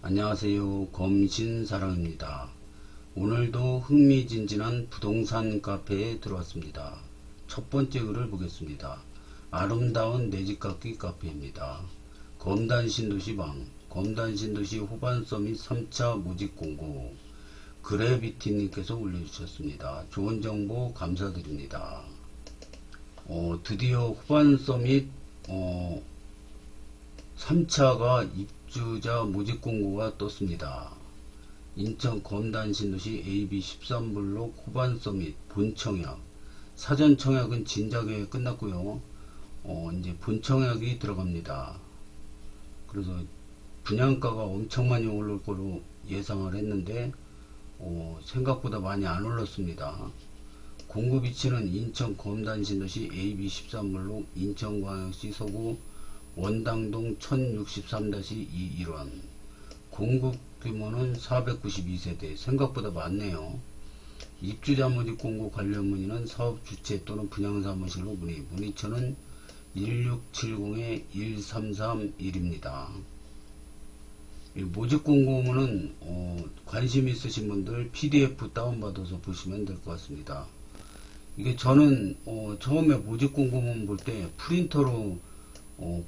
안녕하세요. 검신사랑입니다. 오늘도 흥미진진한 부동산 카페에 들어왔습니다. 첫 번째 글을 보겠습니다. 아름다운 내집 갖기 카페입니다. 검단신도시방, 검단신도시 호반서 및 3차 모집 공고 그래비티님께서 올려주셨습니다. 좋은 정보 감사드립니다. 드디어 호반서 및 3차가 입주자 모집 공고가 떴습니다. 인천 검단신도시 AB 13블록 호반서 및 본청약, 사전 청약은 진작에 끝났고요. 이제 본청약이 들어갑니다. 그래서 분양가가 엄청 많이 오를 거로 예상을 했는데 생각보다 많이 안 올랐습니다. 공급 위치는 인천 검단신도시 AB 13블록 인천광역시 서구 원당동 1063-2 1원. 공급 규모는 492세대. 생각보다 많네요. 입주자 모집 공고 관련 문의는 사업 주체 또는 분양사무실로 문의처는 1670-1331입니다. 모집 공고문은 관심 있으신 분들 PDF 다운받아서 보시면 될 것 같습니다. 이게 저는 처음에 모집 공고문 볼 때 프린터로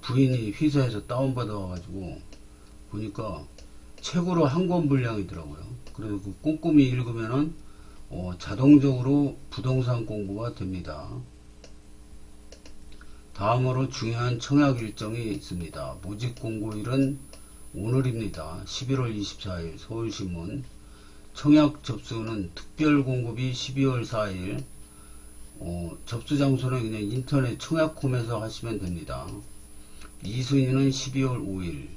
부인이 회사에서 다운받아 와가지고 보니까 책으로 한 권 분량이더라고요. 그래서 그 꼼꼼히 읽으면은 자동적으로 부동산 공고가 됩니다. 다음으로 중요한 청약 일정이 있습니다. 모집 공고일은 오늘입니다. 11월 24일 서울신문. 청약 접수는 특별 공급이 12월 4일. 접수 장소는 그냥 인터넷 청약홈에서 하시면 됩니다. 2순위는 12월 5일,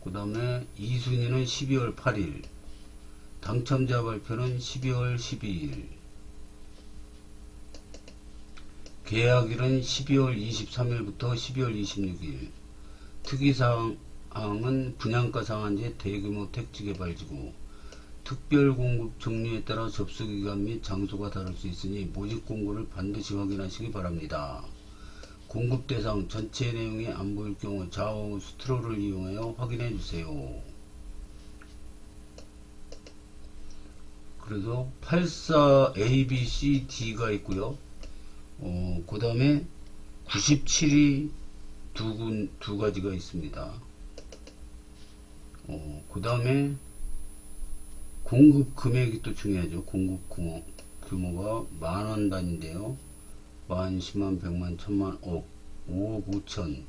그 다음에 2순위는 12월 8일, 당첨자 발표는 12월 12일, 계약일은 12월 23일부터 12월 26일, 특이사항은 분양가 상한제 대규모 택지개발지구, 특별공급 종류에 따라 접수기간 및 장소가 다를 수 있으니 모집 공고를 반드시 확인하시기 바랍니다. 공급 대상 전체 내용이 안 보일 경우 좌우 스트로를 이용하여 확인해 주세요. 그래서 84 A, B, C, D가 있고요. 그 다음에 97이 두 가지가 있습니다. 그 다음에 공급 금액이 또 중요하죠. 공급 규모가 만원 단위인데요. 만, 10만, 100만, 1000만, 억, 5억 5천.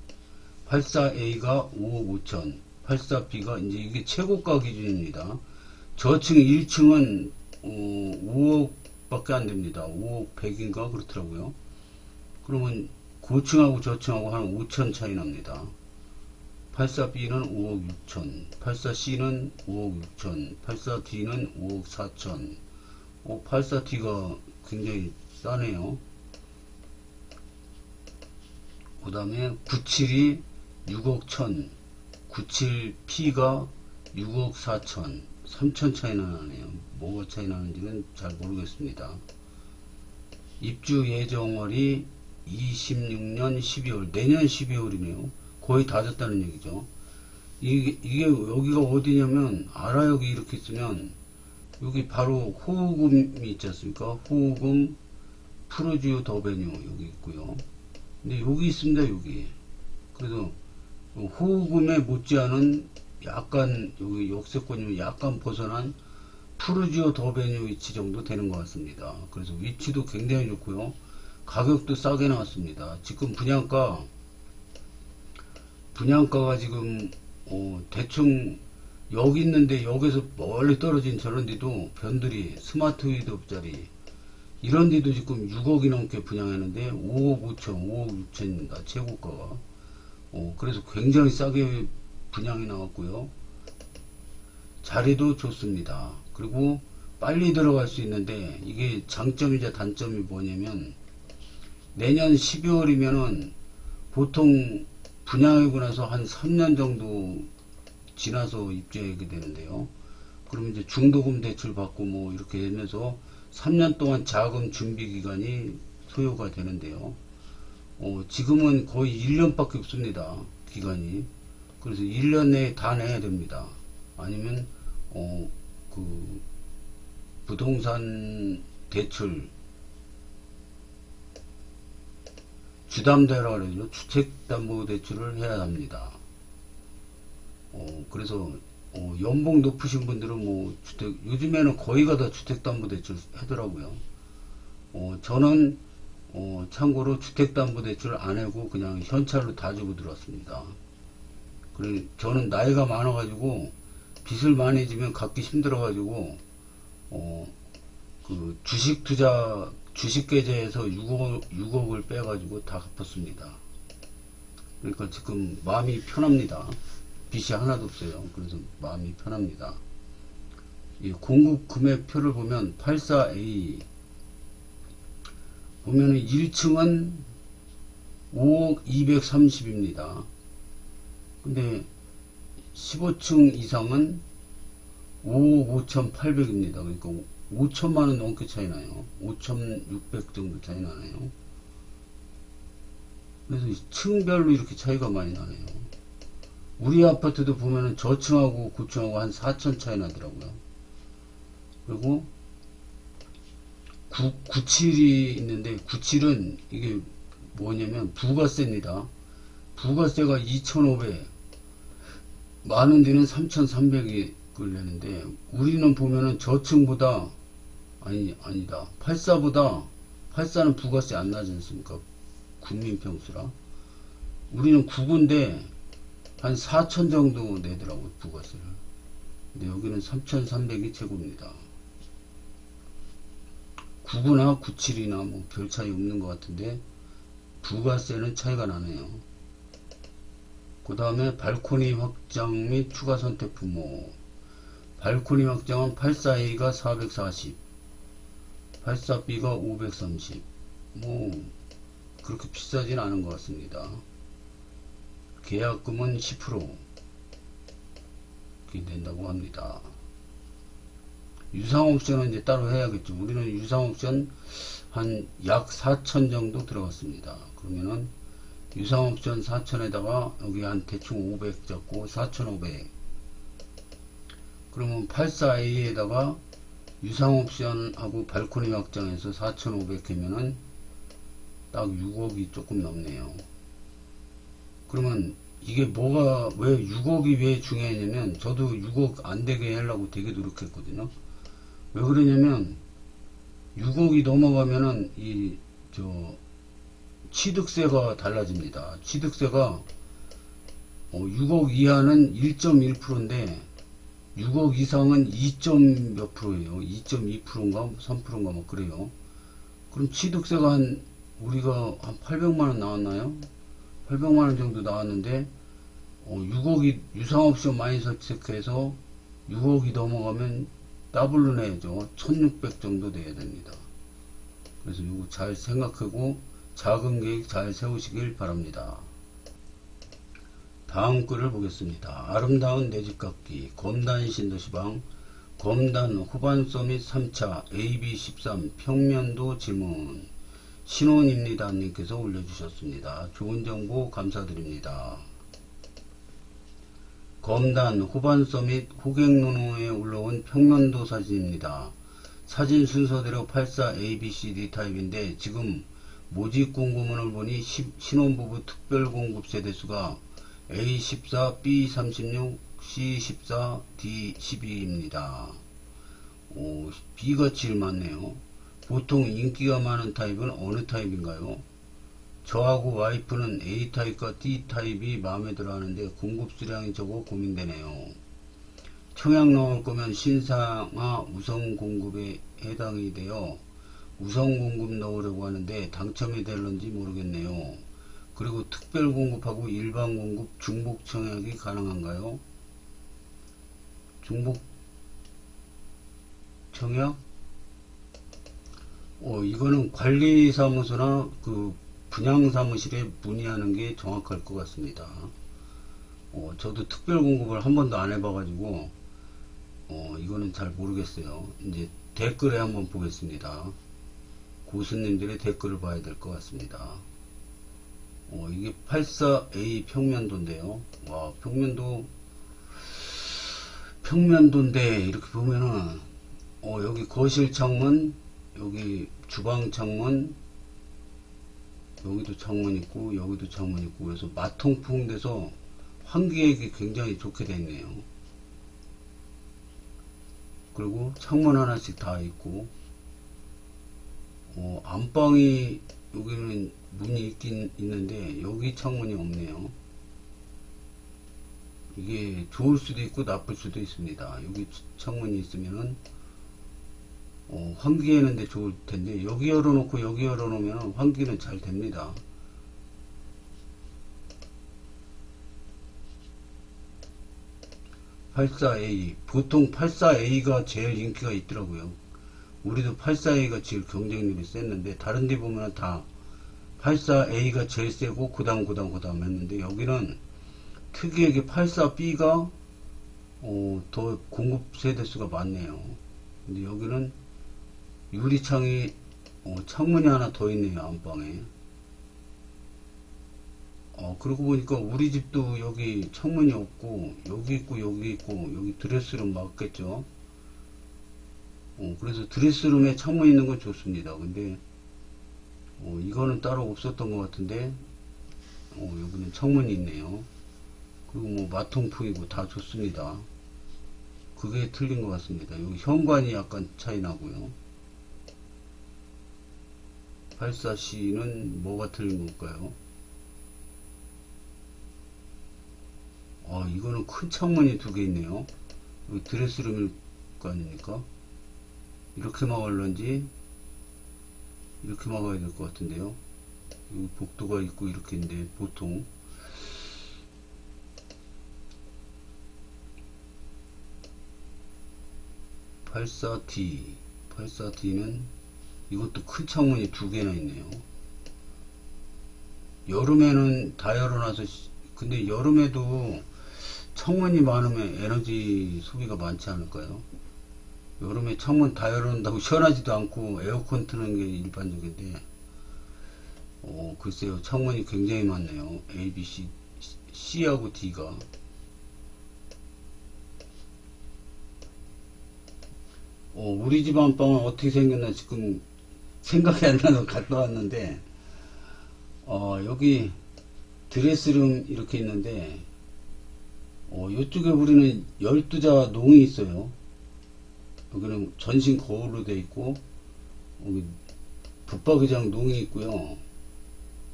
84A가 5억 5천. 84B가 이제 이게 최고가 기준입니다. 저층 1층은 5억 밖에 안 됩니다. 5억 100인가 그렇더라고요. 그러면 고층하고 저층하고 한 5천 차이 납니다. 84B는 5억 6천, 84C는 5억 6천, 84D는 5억 4천. 84D가 굉장히 싸네요. 그 다음에 97이 6억 1천, 97P가 6억 4천, 3천 차이나 나네요. 뭐가 차이 나는지는 잘 모르겠습니다. 입주 예정월이 26년 12월, 내년 12월이네요. 거의 다 됐다는 얘기죠. 이게 여기가 어디냐면, 아라역이 이렇게 있으면, 여기 바로 호우금이 있지 않습니까? 호우금, 푸르지오 더베뉴, 여기 있고요. 근데 여기 있습니다, 여기. 그래서, 호우금에 못지않은 약간, 여기 역세권이면 약간 벗어난 푸르지오 더베뉴 위치 정도 되는 것 같습니다. 그래서 위치도 굉장히 좋고요. 가격도 싸게 나왔습니다. 지금 분양가가 지금 대충 여기 있는데 여기서 멀리 떨어진 저런 데도 변들이 스마트 위드업짜리 이런 데도 지금 6억이 넘게 분양했는데 5억 5천 5억 6천입니다. 최고가가. 그래서 굉장히 싸게 분양이 나왔고요. 자리도 좋습니다. 그리고 빨리 들어갈 수 있는데 이게 장점이자 단점이 뭐냐면 내년 12월이면은 보통 분양하고 나서 한 3년 정도 지나서 입주하게 되는데요. 그러면 이제 중도금 대출 받고 뭐 이렇게 되면서 3년 동안 자금 준비 기간이 소요가 되는데요. 지금은 거의 1년밖에 없습니다. 기간이. 그래서 1년 내에 다 내야 됩니다. 아니면 그 부동산 대출 주담대라 그러죠. 주택담보대출을 해야 합니다. 그래서 연봉 높으신 분들은 뭐 요즘에는 거의가 다 주택담보대출 하더라고요. 저는 참고로 주택담보대출을 안 하고 그냥 현찰로 다 주고 들어왔습니다. 그래 저는 나이가 많아가지고 빚을 많이 지면 갚기 힘들어가지고 그 주식 계좌에서 6억을 빼가지고 다 갚았습니다. 그러니까 지금 마음이 편합니다. 빚이 하나도 없어요. 그래서 마음이 편합니다. 이 공급 금액표를 보면 84A 보면은 1층은 5억 230입니다. 근데 15층 이상은 5억 5,800입니다. 그러니까 5천만원 넘게 차이 나요. 5,600 정도 차이 나네요. 그래서 층별로 이렇게 차이가 많이 나네요. 우리 아파트도 보면은 저층하고 고층하고 한 4천 차이 나더라고요. 그리고 97이 있는데 97은 이게 뭐냐면 부가세입니다. 부가세가 2,500, 많은 데는 3,300이 걸리는데 우리는 보면은 저층보다 아니다. 84는 부가세 안 나지 않습니까? 국민평수라. 우리는 9구인데 한 4천 정도 내더라고요, 부가세를. 근데 여기는 3,300이 최고입니다. 9구나 97이나 뭐 별 차이 없는 것 같은데 부가세는 차이가 나네요. 그 다음에 발코니 확장 및 추가 선택 부모. 발코니 확장은 84A가 440, 84B가 530. 뭐 그렇게 비싸진 않은 것 같습니다. 계약금은 10% 이렇게 낸다고 합니다. 유상옵션은 이제 따로 해야겠죠. 우리는 유상옵션 한 약 4천 정도 들어갔습니다. 그러면은 유상옵션 4천에다가 여기 한 대충 500 잡고 4,500. 그러면 84A에다가 유상옵션하고 발코니 확장해서 4,500 하면은 딱 6억이 조금 넘네요. 그러면 이게 뭐가 왜 6억이 왜 중요하냐면 저도 6억 안 되게 하려고 되게 노력했거든요. 왜 그러냐면 6억이 넘어가면은 취득세가 달라집니다. 취득세가 6억 이하는 1.1%인데 6억 이상은 2점 몇 프로예요. 2.2%인가 3%인가 뭐 그래요. 그럼 취득세가 우리가 한 800만원 나왔나요? 800만원 정도 나왔는데 6억이 유상옵션 많이 설치해서 6억이 넘어가면 더블로 내야죠. 1600 정도 돼야 됩니다. 그래서 이거 잘 생각하고 자금 계획 잘 세우시길 바랍니다. 다음 글을 보겠습니다. 아름다운 내집 갖기 검단 신도시방 검단 후반서 및 3차 AB13 평면도 질문 신혼입니다 님께서 올려주셨습니다. 좋은 정보 감사드립니다. 검단 후반서 및 호객노노에 올라온 평면도 사진입니다. 사진 순서대로 84 ABCD 타입인데 지금 모집 공고문을 보니 신혼부부 특별공급 세대수가 A14, B36, C14, D12입니다. B가 제일 많네요. 보통 인기가 많은 타입은 어느 타입인가요? 저하고 와이프는 A타입과 D타입이 마음에 들어 하는데 공급 수량이 적어 고민되네요. 청약 넣을 거면 신상화 우선 공급에 해당이 되어 우선 공급 넣으려고 하는데 당첨이 될런지 모르겠네요. 그리고 특별 공급하고 일반 공급 중복 청약이 가능한가요? 중복 청약? 이거는 관리사무소나 그 분양사무실에 문의하는 게 정확할 것 같습니다. 저도 특별 공급을 한 번도 안 해봐가지고 이거는 잘 모르겠어요. 이제 댓글에 한번 보겠습니다. 고수님들의 댓글을 봐야 될 것 같습니다. 이게 84A 평면도인데요. 와, 평면도인데, 이렇게 보면은, 여기 거실 창문, 여기 주방 창문, 여기도 창문 있고, 여기도 창문 있고, 그래서 마통풍 돼서 환기액이 굉장히 좋게 되어 있네요. 그리고 창문 하나씩 다 있고, 안방이, 여기는 문이 있긴 있는데, 여기 창문이 없네요. 이게 좋을 수도 있고, 나쁠 수도 있습니다. 여기 창문이 있으면은, 환기하는데 좋을 텐데, 여기 열어놓고 여기 열어놓으면 환기는 잘 됩니다. 보통 84A가 제일 인기가 있더라고요. 우리도 84A가 제일 경쟁률이 셌는데, 다른 데 보면 다 84A가 제일 세고, 그 다음 했는데, 여기는 특이하게 84B가 더 공급 세대수가 많네요. 근데 여기는 유리창이 창문이 하나 더 있네요. 안방에. 그러고 보니까 우리 집도 여기 창문이 없고, 여기 있고 여기 있고, 여기 드레스룸 맞겠죠. 그래서 드레스룸에 창문 있는 건 좋습니다. 근데 이거는 따로 없었던 것 같은데, 여기는 창문이 있네요. 그리고 뭐 마통풍이고 다 좋습니다. 그게 틀린 것 같습니다. 여기 현관이 약간 차이 나고요. 84C는 뭐가 틀린 걸까요? 이거는 큰 창문이 두 개 있네요. 여기 드레스룸일 거 아닙니까? 이렇게 막을런지 이렇게 막아야 될 것 같은데요. 여기 복도가 있고 이렇게 있는데, 보통 84D는 이것도 큰 창문이 두 개나 있네요. 여름에는 다 열어놔서, 근데 여름에도 창문이 많으면 에너지 소비가 많지 않을까요? 여름에 창문 다 열어놓는다고 시원하지도 않고 에어컨 트는 게 일반적인데, 글쎄요, 창문이 굉장히 많네요. A, B, C하고 D가. 우리 집 안방은 어떻게 생겼나 지금 생각이 안 나서 갔다 왔는데, 여기 드레스룸 이렇게 있는데, 이쪽에 우리는 12자 농이 있어요. 여기는 전신 거울로 되어 있고, 여기 붙박이장 농이 있고요.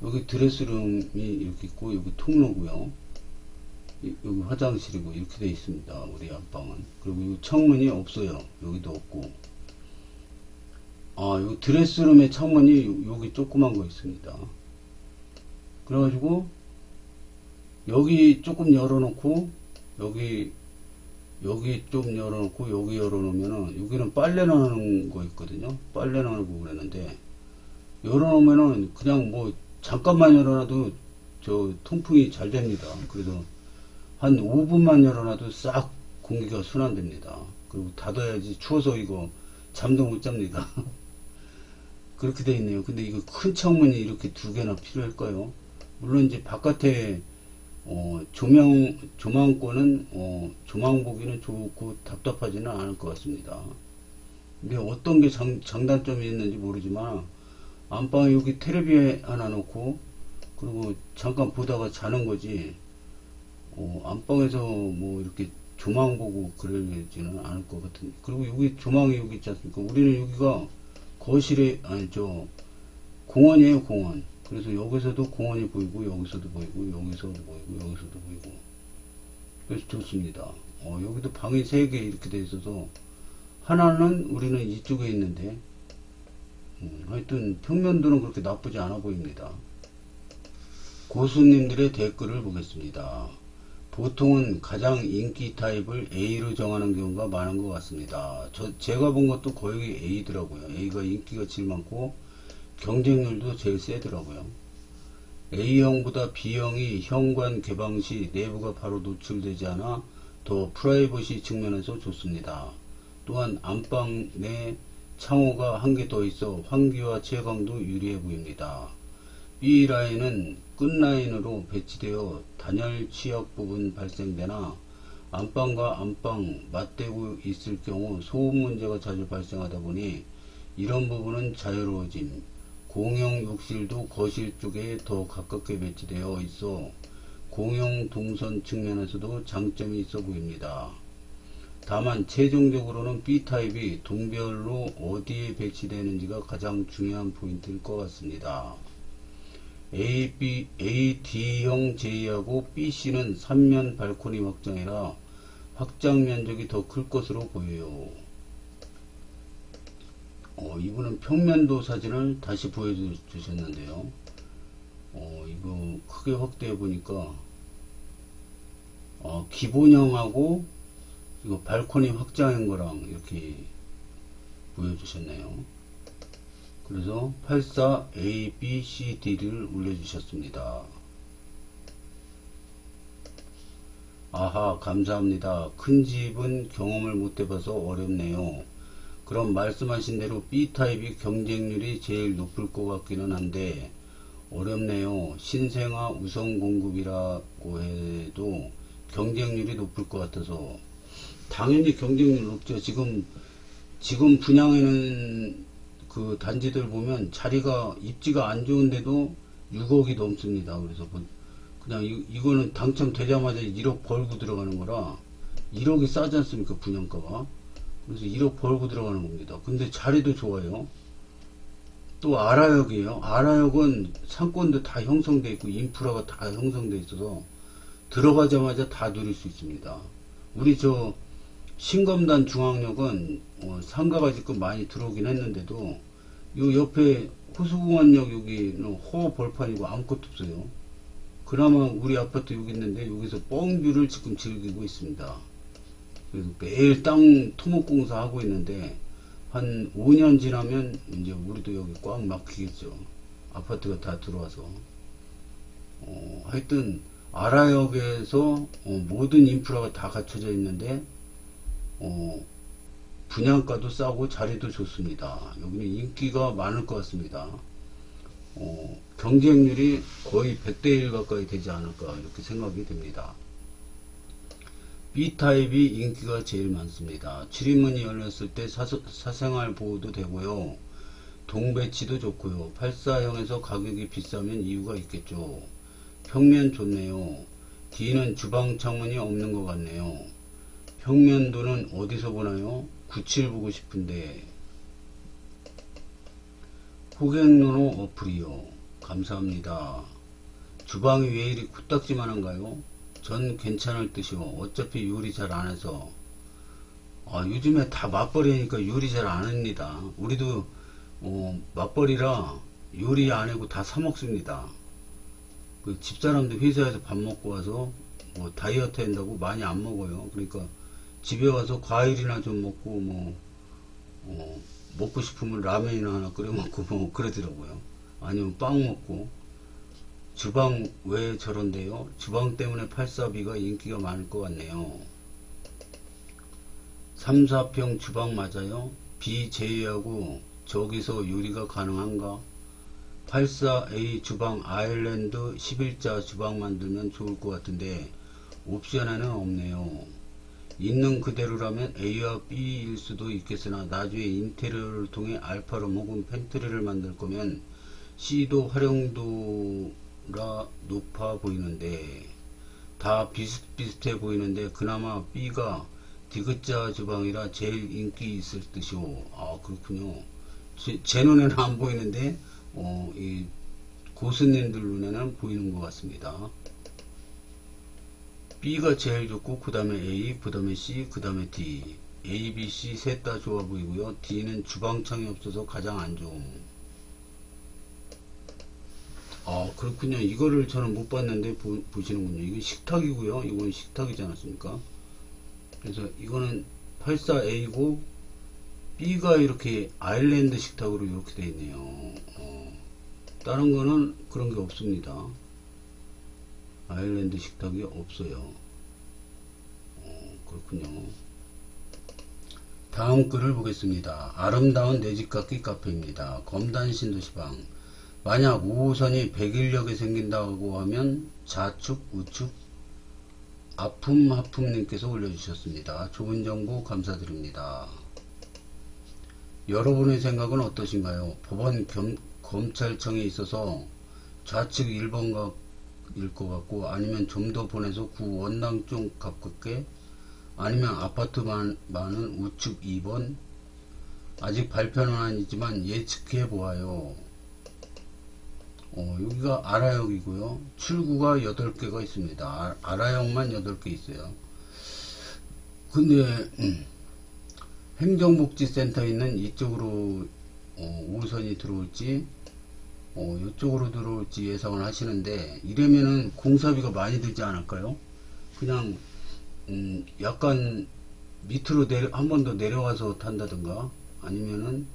여기 드레스룸이 이렇게 있고, 여기 통로고요. 여기 화장실이고 이렇게 되어 있습니다. 우리 안방은. 그리고 이 창문이 없어요. 여기도 없고. 여기 드레스룸의 창문이 여기 조그만 거 있습니다. 그래가지고 여기 조금 열어놓고 여기 좀 열어놓고 여기 열어놓으면은, 여기는 빨래 나오는 거 있거든요. 빨래 나오고 그랬는데, 열어놓으면은 그냥 뭐 잠깐만 열어놔도 저 통풍이 잘 됩니다. 그래서 한 5분만 열어놔도 싹 공기가 순환됩니다. 그리고 닫아야지 추워서 이거 잠도 못 잡니다. 그렇게 돼 있네요. 근데 이거 큰 창문이 이렇게 두 개나 필요할까요? 물론 이제 바깥에 조망권은 조망 보기는 좋고 답답하지는 않을 것 같습니다. 근데 어떤 게 장단점이 있는지 모르지만, 안방에 여기 테레비 하나 놓고 그리고 잠깐 보다가 자는 거지, 안방에서 뭐 이렇게 조망 보고 그러지는 않을 것 같은. 그리고 여기 조망이 여기 있지 않습니까? 우리는 여기가 거실에, 공원이에요, 공원. 그래서 여기서도 공원이 보이고, 여기서도 보이고, 여기서도 보이고, 여기서도 보이고. 그래서 좋습니다. 여기도 방이 3개 이렇게 돼 있어서, 하나는 우리는 이쪽에 있는데, 하여튼 평면도는 그렇게 나쁘지 않아 보입니다. 고수님들의 댓글을 보겠습니다. 보통은 가장 인기 타입을 A로 정하는 경우가 많은 것 같습니다. 제가 본 것도 거의 A더라고요. A가 인기가 제일 많고 경쟁률도 제일 세더라고요. A형보다 B형이 현관 개방 시 내부가 바로 노출되지 않아 더 프라이버시 측면에서 좋습니다. 또한 안방 내 창호가 한 개 더 있어 환기와 채광도 유리해 보입니다. B라인은 끝라인으로 배치되어 단열 취약 부분 발생되나 안방과 안방 맞대고 있을 경우 소음 문제가 자주 발생하다 보니 이런 부분은 자유로워짐. 공용 욕실도 거실 쪽에 더 가깝게 배치되어 있어 공용 동선 측면에서도 장점이 있어 보입니다. 다만 최종적으로는 B타입이 동별로 어디에 배치되는지가 가장 중요한 포인트일 것 같습니다. D형 J하고 BC는 3면 발코니 확장이라 확장 면적이 더 클 것으로 보여요. 이분은 평면도 사진을 다시 보여주셨는데요. 이거 크게 확대해 보니까 기본형하고 이거 발코니 확장한 거랑 이렇게 보여주셨네요. 그래서 84 A, B, C, D를 올려주셨습니다. 아하, 감사합니다. 큰 집은 경험을 못 해봐서 어렵네요. 그럼 말씀하신 대로 B타입이 경쟁률이 제일 높을 것 같기는 한데 어렵네요. 신생아 우선 공급이라고 해도 경쟁률이 높을 것 같아서. 당연히 경쟁률 높죠. 지금 분양에는 그 단지들 보면 자리가 입지가 안 좋은데도 6억이 넘습니다. 그래서 그냥 이거는 당첨되자마자 1억 벌고 들어가는 거라 1억이 싸지 않습니까? 분양가가. 그래서 1억 벌고 들어가는 겁니다. 근데 자리도 좋아요. 또 아라역이에요. 아라역은 상권도 다 형성되어 있고 인프라가 다 형성되어 있어서 들어가자마자 다 누릴 수 있습니다. 우리 저 신검단 중앙역은 상가가 지금 많이 들어오긴 했는데도 요 옆에 호수공원역 여기는 허 벌판이고 아무것도 없어요. 그나마 우리 아파트 여기 있는데 여기서 뻥뷰를 지금 즐기고 있습니다. 그래서 매일 땅 토목공사 하고 있는데 한 5년 지나면 이제 우리도 여기 꽉 막히겠죠. 아파트가 다 들어와서. 하여튼 아라역에서 모든 인프라가 다 갖춰져 있는데 분양가도 싸고 자리도 좋습니다. 여기는 인기가 많을 것 같습니다. 경쟁률이 거의 100대 1 가까이 되지 않을까 이렇게 생각이 됩니다. B타입이 인기가 제일 많습니다. 출입문이 열렸을 때 사생활 보호도 되고요. 동배치도 좋고요. 84형에서 가격이 비싸면 이유가 있겠죠. 평면 좋네요. D는 주방 창문이 없는 것 같네요. 평면도는 어디서 보나요? 97 보고 싶은데. 호객노노 어플이요. 감사합니다. 주방이 왜 이리 코딱지만한가요? 전 괜찮을 듯이요. 어차피 요리 잘 안 해서. 요즘에 다 맞벌이니까 요리 잘 안 합니다. 우리도 맞벌이라 요리 안 하고 다 사 먹습니다. 그 집사람도 회사에서 밥 먹고 와서 뭐 다이어트 한다고 많이 안 먹어요. 그러니까 집에 와서 과일이나 좀 먹고 먹고 싶으면 라면이나 하나 끓여 먹고 뭐 그러더라고요. 아니면 빵 먹고. 주방 왜 저런데요? 주방 때문에 84B가 인기가 많을 것 같네요. 3, 4평 주방 맞아요? B 제외하고 저기서 요리가 가능한가? 84A 주방 아일랜드 11자 주방 만들면 좋을 것 같은데 옵션에는 없네요. 있는 그대로라면 A와 B일 수도 있겠으나 나중에 인테리어를 통해 알파룸 혹은 팬트리를 만들 거면 C도 활용도라 높아 보이는데 다 비슷비슷해 보이는데 그나마 B가 디귿자 주방이라 제일 인기 있을 듯이오. 그렇군요. 제 눈에는 안 보이는데 이 고수님들 눈에는 보이는 것 같습니다. B가 제일 좋고 그 다음에 A, 그 다음에 C, 그 다음에 D. A, B, C 셋 다 좋아 보이고요. D는 주방창이 없어서 가장 안 좋음. 그렇군요. 이거를 저는 못 봤는데 보시는군요. 이게 식탁이고요. 이건 식탁이지 않았습니까? 그래서 이거는 84A고 B가 이렇게 아일랜드 식탁으로 이렇게 되어 있네요. 다른 거는 그런 게 없습니다. 아일랜드 식탁이 없어요. 그렇군요. 다음 글을 보겠습니다. 아름다운 내집 갖기 카페입니다. 검단 신도시방 만약 5호선이 백일역에 생긴다고 하면 좌측, 우측, 하품님께서 올려주셨습니다. 좋은 정보 감사드립니다. 여러분의 생각은 어떠신가요? 법원 검찰청에 있어서 좌측 1번각일 것 같고, 아니면 좀 더 보내서 구 원당 쪽 가깝게, 아니면 아파트 많은 우측 2번. 아직 발표는 아니지만 예측해 보아요. 여기가 아라역이고요. 출구가 8개가 있습니다. 아라역만 8개 있어요. 근데 행정복지센터에 있는 이쪽으로 5호선이 들어올지 이쪽으로 들어올지 예상을 하시는데, 이러면은 공사비가 많이 들지 않을까요? 그냥 약간 밑으로 한 번 더 내려와서 탄다든가, 아니면은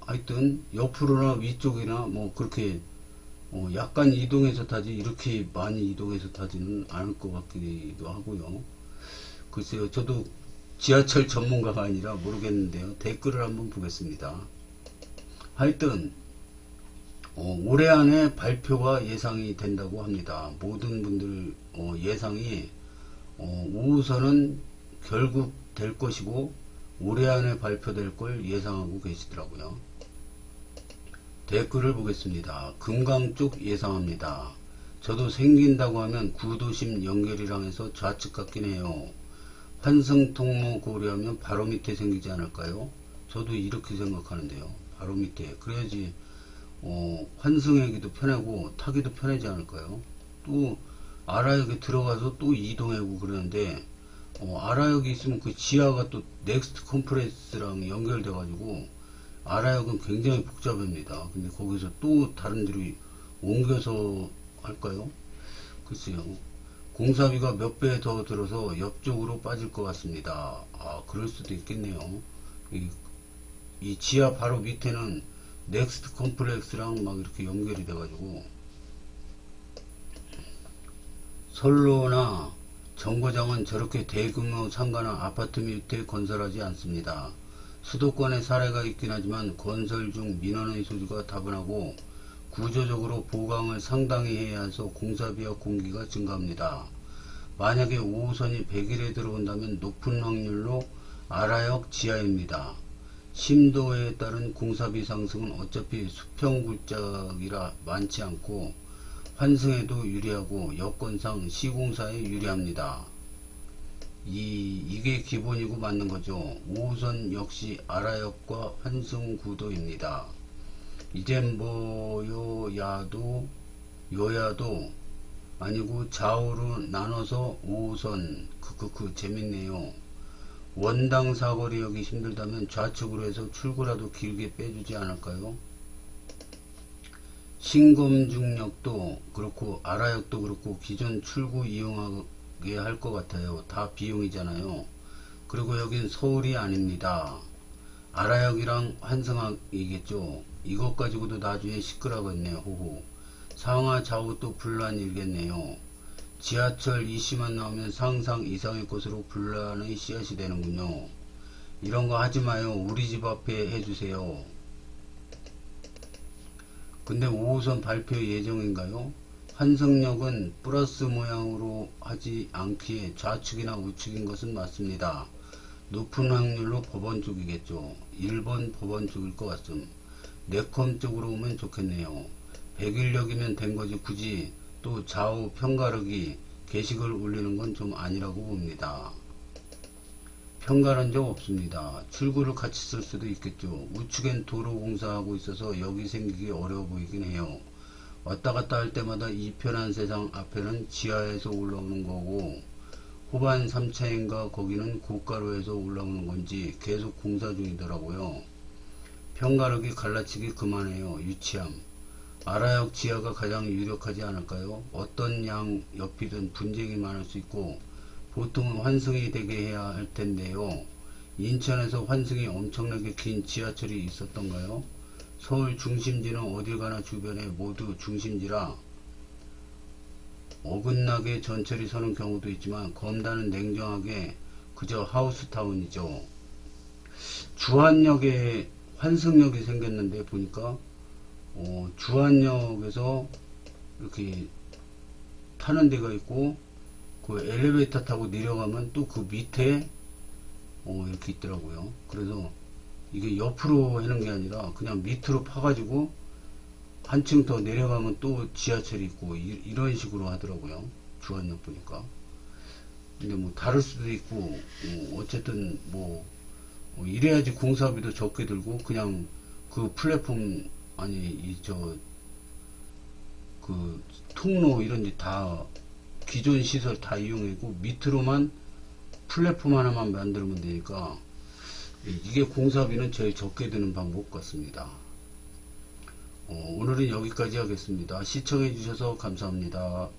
하여튼 옆으로나 위쪽이나 뭐 그렇게 약간 이동해서 타지, 이렇게 많이 이동해서 타지는 않을 것 같기도 하고요. 글쎄요, 저도 지하철 전문가가 아니라 모르겠는데요. 댓글을 한번 보겠습니다. 하여튼 올해 안에 발표가 예상이 된다고 합니다. 모든 분들 예상이 5호선은 결국 될 것이고 올해 안에 발표될 걸 예상하고 계시더라고요. 댓글을 보겠습니다. 금강 쪽 예상합니다. 저도 생긴다고 하면 구도심 연결이랑 해서 좌측 같긴 해요. 환승통로 고려하면 바로 밑에 생기지 않을까요? 저도 이렇게 생각하는데요. 바로 밑에. 그래야지 환승하기도 편하고 타기도 편하지 않을까요? 또 아라역에 들어가서 또 이동하고 그러는데, 아라역이 있으면 그 지하가 또 넥스트 컴프레스랑 연결돼 가지고 아라역은 굉장히 복잡합니다. 근데 거기서 또 다른 데로 옮겨서 할까요? 글쎄요. 공사비가 몇 배 더 들어서 옆쪽으로 빠질 것 같습니다. 그럴 수도 있겠네요. 이 지하 바로 밑에는 넥스트 컴플렉스랑 막 이렇게 연결이 돼가지고, 선로나 정거장은 저렇게 대규모 상가나 아파트 밑에 건설하지 않습니다. 수도권에 사례가 있긴 하지만 건설 중 민원의 소지가 다분하고 구조적으로 보강을 상당히 해야 해서 공사비와 공기가 증가합니다. 만약에 5호선이 100일에 들어온다면 높은 확률로 아라역 지하입니다. 심도에 따른 공사비 상승은 어차피 수평굴작이라 많지 않고 환승에도 유리하고 여건상 시공사에 유리합니다. 이게 기본이고 맞는 거죠. 5호선 역시 아라역과 환승 구도입니다. 이젠 여야도 아니고 좌우로 나눠서 5호선 재밌네요. 원당 사거리역이 힘들다면 좌측으로 해서 출구라도 길게 빼주지 않을까요? 신검중역도 그렇고 아라역도 그렇고 기존 출구 이용하게 할 것 같아요. 다 비용이잖아요. 그리고 여긴 서울이 아닙니다. 아라역이랑 환승이겠죠. 이것 가지고도 나중에 시끄러웠네요. 호호. 상하 좌우 또 분란 일겠네요. 지하철 이씨만 나오면 상상 이상의 것으로 분란의 씨앗이 되는군요. 이런 거 하지 마요. 우리 집 앞에 해주세요. 근데 5호선 발표 예정인가요? 환승역은 플러스 모양으로 하지 않기에 좌측이나 우측인 것은 맞습니다. 높은 확률로 법원 쪽이겠죠. 1번 법원 쪽일 것 같음. 네컴 쪽으로 오면 좋겠네요. 100일역이면 된 거지 굳이 또 좌우 편가르기 게시글 올리는 건 좀 아니라고 봅니다. 편가른 적 없습니다. 출구를 같이 쓸 수도 있겠죠. 우측엔 도로 공사하고 있어서 여기 생기기 어려워 보이긴 해요. 왔다 갔다 할 때마다 이 편한 세상 앞에는 지하에서 올라오는 거고, 호반 3차인가 거기는 고가로에서 올라오는 건지 계속 공사 중이더라고요. 편가르기 갈라치기 그만해요. 유치함. 아라역 지하가 가장 유력하지 않을까요? 어떤 양 옆이든 분쟁이 많을 수 있고 보통은 환승이 되게 해야 할 텐데요. 인천에서 환승이 엄청나게 긴 지하철이 있었던가요? 서울 중심지는 어딜 가나 주변에 모두 중심지라 어긋나게 전철이 서는 경우도 있지만 검단은 냉정하게 그저 하우스타운이죠. 주한역에 환승역이 생겼는데 보니까 주안역에서 이렇게 타는 데가 있고 그 엘리베이터 타고 내려가면 또 그 밑에 이렇게 있더라고요. 그래서 이게 옆으로 하는 게 아니라 그냥 밑으로 파가지고 한층 더 내려가면 또 지하철이 있고 이런 식으로 하더라고요. 주안역 보니까. 근데 뭐 다를 수도 있고 어쨌든 뭐 이래야지 공사비도 적게 들고 그냥 그 플랫폼 아니 이 저 그 통로 이런 데 다 기존 시설 다 이용하고 밑으로만 플랫폼 하나만 만들면 되니까 이게 공사비는 제일 적게 드는 방법 같습니다. 오늘은 여기까지 하겠습니다. 시청해 주셔서 감사합니다.